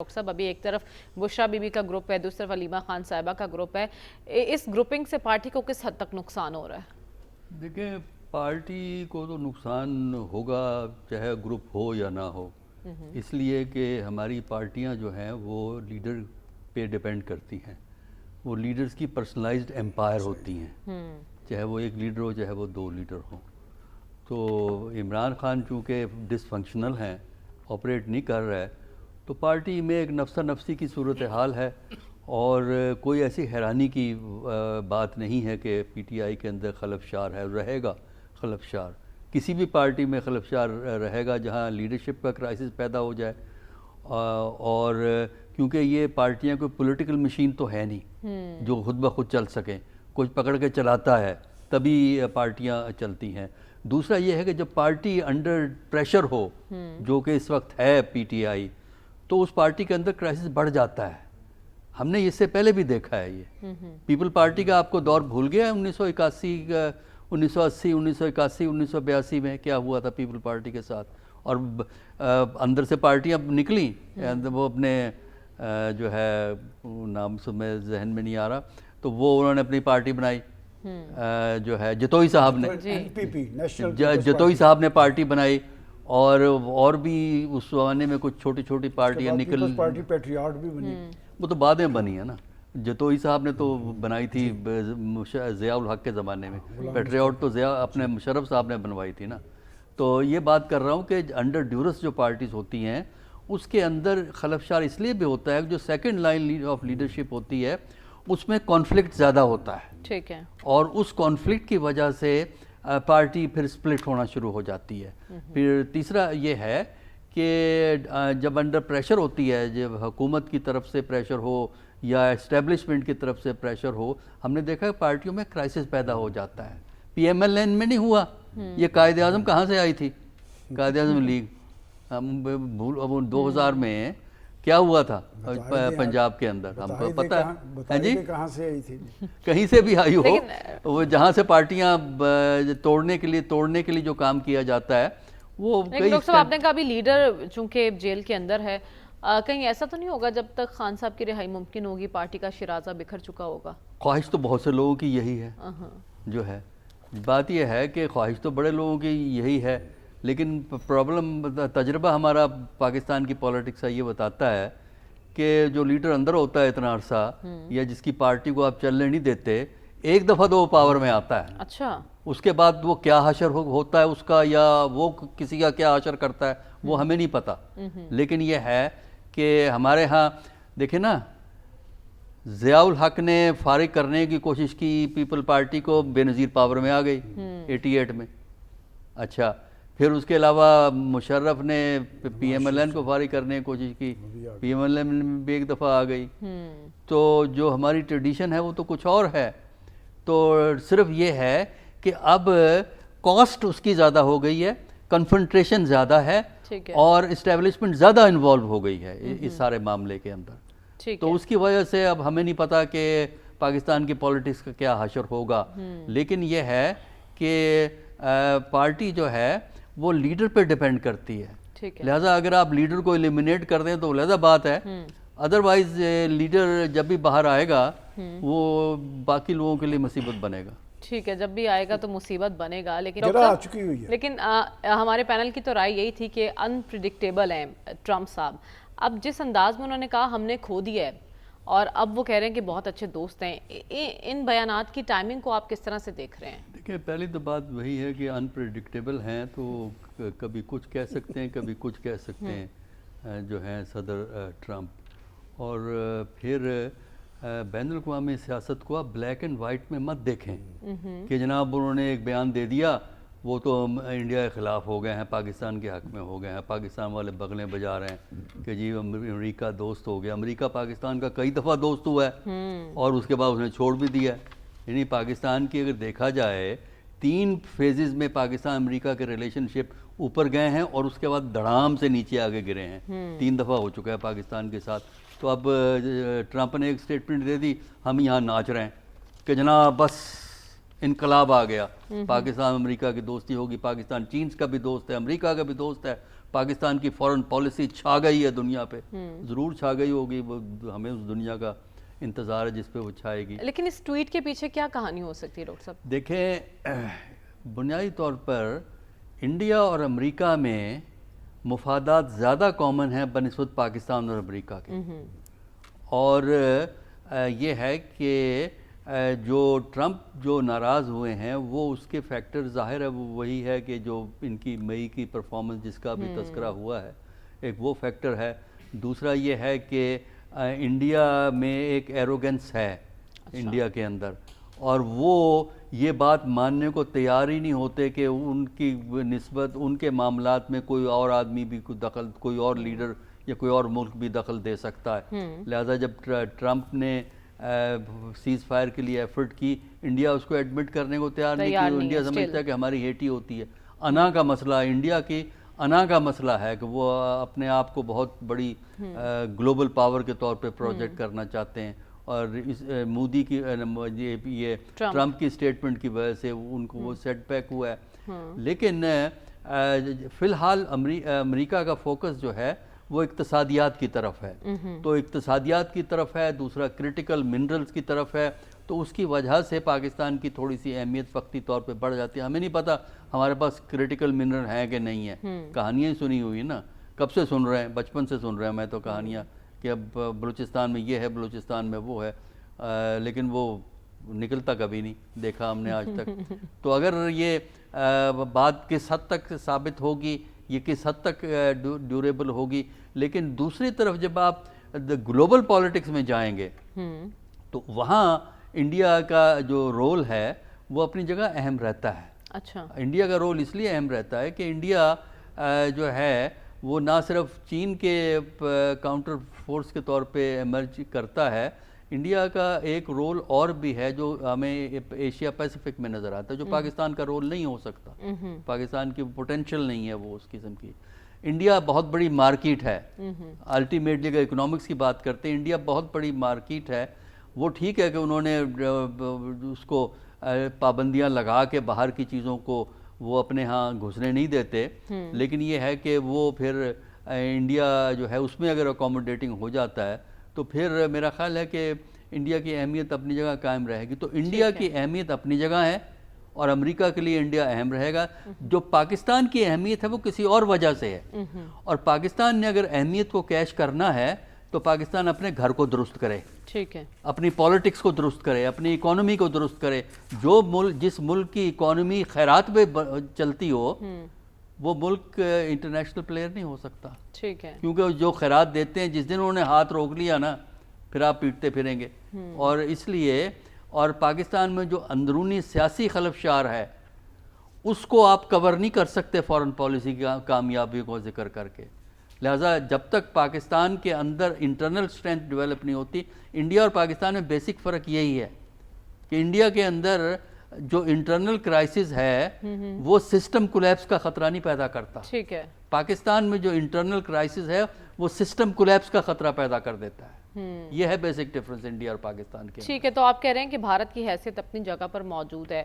Doctor साहब, अभी एक तरफ बुशरा बीबी का ग्रुप है, दूसरी तरफ अलीमा खान साहिबा का ग्रुप है। इस ग्रुपिंग से पार्टी को किस हद तक नुकसान हो रहा है? देखिए, पार्टी को तो नुकसान होगा चाहे ग्रुप हो या ना हो, इसलिए कि हमारी पार्टियां जो हैं वो लीडर पे डिपेंड करती हैं। वो लीडर्स की पर्सनलाइज्ड एम्पायर होती हैं, चाहे वो एक लीडर हो चाहे वो दो लीडर हों। तो इमरान खान चूँकि डिसफंक्शनल हैं, ऑपरेट नहीं कर रहा है, तो पार्टी में एक नफ्सा नफसी की सूरत हाल है और कोई ऐसी हैरानी की बात नहीं है कि पीटीआई के अंदर खलफशार है, रहेगा खलफशार। किसी भी पार्टी में खलफशार रहेगा जहां लीडरशिप का क्राइसिस पैदा हो जाए। और क्योंकि ये पार्टियां कोई पॉलिटिकल मशीन तो है नहीं जो खुद ब खुद चल सकें, कुछ पकड़ के चलाता है तभी पार्टियां चलती हैं। दूसरा ये है कि जब पार्टी अंडर प्रेशर हो, जो कि इस वक्त है पीटीआई, तो उस पार्टी के अंदर क्राइसिस बढ़ जाता है। हमने इससे पहले भी देखा है। ये पीपल पार्टी का आपको दौर भूल गया है 1981, 1980, 1981, 1982 में क्या हुआ था पीपल पार्टी के साथ। और अंदर से पार्टियां निकली, वो अपने जो है नाम सुबह जहन में नहीं आ रहा, तो वो उन्होंने अपनी पार्टी बनाई, जो है जतोई साहब ने, जतोई साहब ने पार्टी बनाई। और भी उस जमाने में कुछ छोटी छोटी पार्टियां निकल, पार्टी पैट्रियट भी बनी, वो तो बाद में बनी है ना। जतोई साहब ने तो बनाई थी ज़ियाउल हक के ज़माने में, पैट्रियट तो अपने मुशर्रफ साहब ने बनवाई थी ना। तो ये बात कर रहा हूँ कि अंडर ड्यूरस जो पार्टीज होती हैं उसके अंदर खलफशार इसलिए भी होता है कि जो सेकंड लाइन ऑफ लीडरशिप होती है उसमें कॉन्फ्लिक्ट ज़्यादा होता है। ठीक है। और उस कॉन्फ्लिक्ट की वजह से पार्टी फिर स्प्लिट होना शुरू हो जाती है। फिर तीसरा ये है कि जब अंडर प्रेशर होती है, जब हुकूमत की तरफ से प्रेशर हो या एस्टेब्लिशमेंट की तरफ से प्रेशर हो, हमने देखा है पार्टियों में क्राइसिस पैदा हो जाता है। पीएमएलएन में नहीं हुआ, ये कायदे आज़म कहाँ से आई थी, कायदे आज़म लीग। हम भूल, अब 2000 में क्या हुआ था पंजाब के अंदर, हमको पता है जी, कहाँ से आई थी? कहीं से भी आई हो, वो जहाँ से पार्टियां तोड़ने के लिए जो काम किया जाता है वो। डॉक्टर साहब, आपने कहा अभी लीडर चूंकि जेल के अंदर है, कहीं ऐसा तो नहीं होगा जब तक खान साहब की रिहाई मुमकिन होगी पार्टी का शिराजा बिखर चुका होगा? ख्वाहिश तो बहुत से लोगों की यही है, जो है बात यह है कि ख्वाहिश तो बड़े लोगों की यही है, लेकिन प्रॉब्लम, तजर्बा हमारा पाकिस्तान की पॉलिटिक्स का ये बताता है कि जो लीडर अंदर होता है इतना अरसा, या जिसकी पार्टी को आप चलने नहीं देते, एक दफ़ा तो वो पावर में आता है। अच्छा, उसके उसके बाद वो क्या हशर होता है उसका, या वो किसी का क्या हशर करता है, वो हमें नहीं पता। लेकिन ये है कि हमारे यहाँ देखे ना, ज़ियाउल हक ने फारिग करने की कोशिश की पीपल पार्टी को, बेनज़ीर पावर में आ गई 88 में। अच्छा, फिर उसके अलावा मुशर्रफ ने पीएमएलएन को फारिग करने की कोशिश की, पीएमएलएन भी एक दफ़ा आ गई। तो जो हमारी ट्रेडिशन है वो तो कुछ और है। तो सिर्फ ये है कि अब कॉस्ट उसकी ज़्यादा हो गई है, कन्फंट्रेशन ज़्यादा है, और इस्टेब्लिशमेंट ज़्यादा इन्वॉल्व हो गई है इस सारे मामले के अंदर। तो उसकी वजह से अब हमें नहीं पता कि पाकिस्तान की पॉलिटिक्स का क्या हशर होगा। लेकिन यह है कि पार्टी जो है वो लीडर पे डिपेंड करती है। लिहाजा अगर आप लीडर को एलिमिनेट कर दें तो लिहाजा बात है, अदरवाइज लीडर जब भी बाहर आएगा वो बाकी लोगों के लिए मुसीबत बनेगा। ठीक है, जब भी आएगा तो मुसीबत बनेगा। लेकिन आ चुकी हुई है। लेकिन हमारे पैनल की तो राय यही थी कि अनप्रिडिक्टेबल हैं ट्रम्प साहब। अब जिस अंदाज में उन्होंने कहा हमने खो दिया है, और अब वो कह रहे हैं कि बहुत अच्छे दोस्त हैं, इन बयानात की टाइमिंग को आप किस तरह से देख रहे हैं? देखिए, पहली तो बात वही है कि अनप्रेडिक्टेबल हैं, तो कभी कुछ कह सकते हैं कभी कुछ कह सकते हैं जो हैं सदर ट्रम्प। और फिर बैनुल-अक़वामी सियासत को आप ब्लैक एंड वाइट में मत देखें कि जनाब उन्होंने एक बयान दे दिया, वो तो इंडिया के ख़िलाफ़ हो गए हैं, पाकिस्तान के हक़ में हो गए हैं, पाकिस्तान वाले बगलें बजा रहे हैं कि जी अमेरिका दोस्त हो गया। अमेरिका पाकिस्तान का कई दफ़ा दोस्त हुआ है और उसके बाद उसने छोड़ भी दिया है। यानी पाकिस्तान की अगर देखा जाए 3 फेजेस में पाकिस्तान अमेरिका के रिलेशनशिप ऊपर गए हैं और उसके बाद धड़ाम से नीचे आगे गिरे हैं। 3 दफ़ा हो चुका है पाकिस्तान के साथ। तो अब ट्रंप ने एक स्टेटमेंट दे दी, हम यहाँ नाच रहे हैं कि जनाब बस इनकलाब आ गया, पाकिस्तान अमेरिका की दोस्ती होगी, पाकिस्तान चीन का भी दोस्त है, अमेरिका का भी दोस्त है, پاکستان کی فورن پالیسی چھا گئی ہے دنیا پہ، ضرور چھا گئی ہوگی، وہ ہمیں اس دنیا کا انتظار ہے جس پہ وہ چھائے گی۔ لیکن اس ٹویٹ کے پیچھے کیا کہانی ہو سکتی ہے ڈاکٹر صاحب؟ دیکھیں، بنیادی طور پر انڈیا اور امریکہ میں مفادات زیادہ کامن ہیں بنسبت پاکستان اور امریکہ کے، اور یہ ہے کہ جو ٹرمپ جو ناراض ہوئے ہیں وہ اس کے فیکٹر ظاہر ہے وہ وہی ہے کہ جو ان کی مئی کی پرفارمنس جس کا بھی تذکرہ ہوا ہے، ایک وہ فیکٹر ہے۔ دوسرا یہ ہے کہ انڈیا میں ایک ایروگنس ہے انڈیا کے اندر، اور وہ یہ بات ماننے کو تیار ہی نہیں ہوتے کہ ان کی نسبت ان کے معاملات میں کوئی اور آدمی بھی کوئی اور لیڈر یا کوئی اور ملک بھی دخل دے سکتا ہے۔ لہذا جب ٹرمپ نے سیز فائر کے لیے ایفرٹ کی، انڈیا اس کو ایڈمٹ کرنے کو تیار نہیں کی۔ انڈیا سمجھتا ہے کہ ہماری ہیٹی ہوتی ہے۔ انا کا مسئلہ، انڈیا کی انا کا مسئلہ ہے کہ وہ اپنے آپ کو بہت بڑی گلوبل پاور کے طور پہ پروجیکٹ کرنا چاہتے ہیں، اور مودی کی یہ ٹرمپ کی سٹیٹمنٹ کی وجہ سے ان کو وہ سیٹ بیک ہوا ہے۔ لیکن فی الحال امریکہ کا فوکس جو ہے وہ اقتصادیات کی طرف ہے، تو اقتصادیات کی طرف ہے، دوسرا کرٹیکل منرلز کی طرف ہے، تو اس کی وجہ سے پاکستان کی تھوڑی سی اہمیت وقتی طور پہ بڑھ جاتی ہے۔ ہمیں نہیں پتہ ہمارے پاس کرٹیکل منرل ہیں کہ نہیں ہیں، کہانیاں ہی سنی ہوئی نا، کب سے سن رہے ہیں، بچپن سے سن رہے ہیں میں تو کہانیاں کہ اب بلوچستان میں یہ ہے، بلوچستان میں وہ ہے، لیکن وہ نکلتا کبھی نہیں دیکھا ہم نے آج تک۔ تو اگر یہ بات کس حد تک ثابت ہوگی، یہ کس حد تک ڈیوریبل ہوگی، لیکن دوسری طرف جب آپ گلوبل پالیٹکس میں جائیں گے تو وہاں انڈیا کا جو رول ہے وہ اپنی جگہ اہم رہتا ہے۔ اچھا، انڈیا کا رول اس لیے اہم رہتا ہے کہ انڈیا جو ہے وہ نہ صرف چین کے کاؤنٹر فورس کے طور پہ ایمرج کرتا ہے، انڈیا کا ایک رول اور بھی ہے جو ہمیں ایشیا پیسیفک میں نظر آتا ہے، جو پاکستان کا رول نہیں ہو سکتا۔ پاکستان کی پوٹینشل نہیں ہے وہ اس قسم کی۔ انڈیا بہت بڑی مارکیٹ ہے، الٹیمیٹلی اگر اکنامکس کی بات کرتے ہیں انڈیا بہت بڑی مارکیٹ ہے۔ وہ ٹھیک ہے کہ انہوں نے اس کو پابندیاں لگا کے باہر کی چیزوں کو وہ اپنے ہاں گھسنے نہیں دیتے، لیکن یہ ہے کہ وہ پھر انڈیا جو ہے اس میں اگر اکوموڈیٹنگ ہو جاتا ہے تو پھر میرا خیال ہے کہ انڈیا کی اہمیت اپنی جگہ قائم رہے گی۔ تو انڈیا کی اہمیت اپنی جگہ ہے اور امریکہ کے لیے انڈیا اہم رہے گا۔ جو پاکستان کی اہمیت ہے وہ کسی اور وجہ سے ہے، اور پاکستان نے اگر اہمیت کو کیش کرنا ہے تو پاکستان اپنے گھر کو درست کرے، ٹھیک ہے، اپنی پالیٹکس کو درست کرے، اپنی اکانومی کو درست کرے۔ جس ملک کی اکانومی خیرات پہ چلتی ہو وہ ملک انٹرنیشنل پلیئر نہیں ہو سکتا، ٹھیک ہے، کیونکہ جو خیرات دیتے ہیں جس دن انہوں نے ہاتھ روک لیا نا پھر آپ پیٹتے پھریں گے۔ اور اس لیے اور پاکستان میں جو اندرونی سیاسی خلفشار ہے اس کو آپ کور نہیں کر سکتے فورن پالیسی کی کامیابی کو ذکر کر کے۔ لہٰذا جب تک پاکستان کے اندر انٹرنل اسٹرینتھ ڈیولپ نہیں ہوتی، انڈیا اور پاکستان میں بیسک فرق یہی ہے کہ انڈیا کے اندر جو انٹرنل کرائسس ہے وہ سسٹم کولیپس کا خطرہ نہیں پیدا کرتا، ٹھیک ہے، پاکستان میں جو انٹرنل کرائسس ہے وہ سسٹم کولیپس کا خطرہ پیدا کر دیتا ہے۔ یہ ہے بیسک ڈفرنس انڈیا اور پاکستان کے۔ ٹھیک ہے، تو آپ کہہ رہے ہیں کہ بھارت کی حیثیت اپنی جگہ پر موجود ہے،